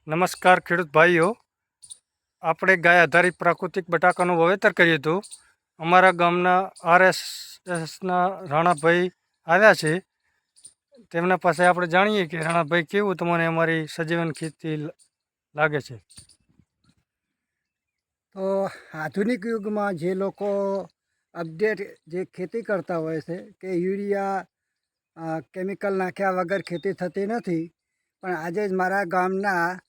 નમસ્કાર ખેડૂત ભાઈઓ, આપણે ગાય આધારિત પ્રાકૃતિક બટાકાનું વાવેતર કર્યું હતું. અમારા ગામના RSSના રાણાભાઈ આવ્યા છે. તેમના પાસે આપણે જાણીએ કે રાણાભાઈ કેવું તમને અમારી સજીવન ખેતી લાગે છે. તો આધુનિક યુગમાં જે લોકો અપડેટ જે ખેતી કરતા હોય છે કે યુરિયા કેમિકલ નાખ્યા વગર ખેતી થતી નથી, પણ આજે જ મારા ગામના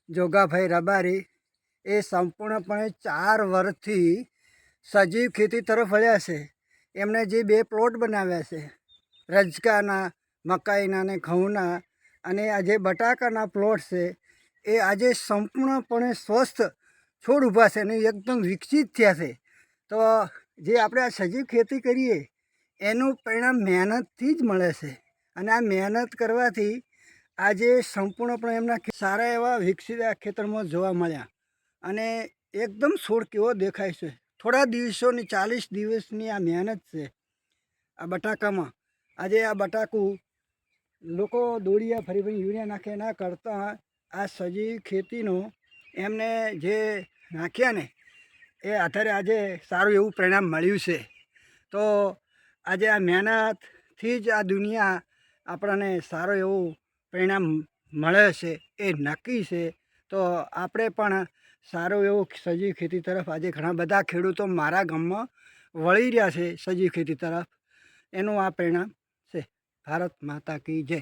જોગાભાઈ રબારી એ સંપૂર્ણપણે 4 વર્ષથી સજીવ ખેતી તરફ વળ્યા છે. એમણે જે 2 પ્લોટ બનાવ્યા છે, રજકાના, મકાઈના ને ઘઉંના, અને આજે બટાકાના પ્લોટ છે, એ આજે સંપૂર્ણપણે સ્વસ્થ છોડ ઊભા છે અને એકદમ વિકસિત થયા છે. તો જે આપણે આ સજીવ ખેતી કરીએ એનું પરિણામ મહેનતથી જ મળે છે, અને આ મહેનત કરવાથી આજે સંપૂર્ણપણે એમના સારા એવા વિકસિત આ ખેતરમાં જોવા મળ્યા. અને એકદમ છોડ કેવો દેખાય છે. થોડા દિવસોની 40 દિવસની આ મહેનત છે આ બટાકામાં. આજે આ બટાકું લોકો દોડિયા ફરી યુરિયા નાખે ના કરતાં આ સજીવ ખેતીનો એમને જે નાખ્યા ને એ આધારે આજે સારું એવું પરિણામ મળ્યું છે. તો આજે આ મહેનતથી જ આ દુનિયા આપણને સારું એવું પરિણામ મળે છે એ નક્કી છે. તો આપણે પણ સારું એવું સજીવ ખેતી તરફ આજે ઘણા બધા ખેડૂતો મારા ગામમાં વળી રહ્યા છે સજીવ ખેતી તરફ. એનું આ પરિણામ છે. ભારત માતા કી જય.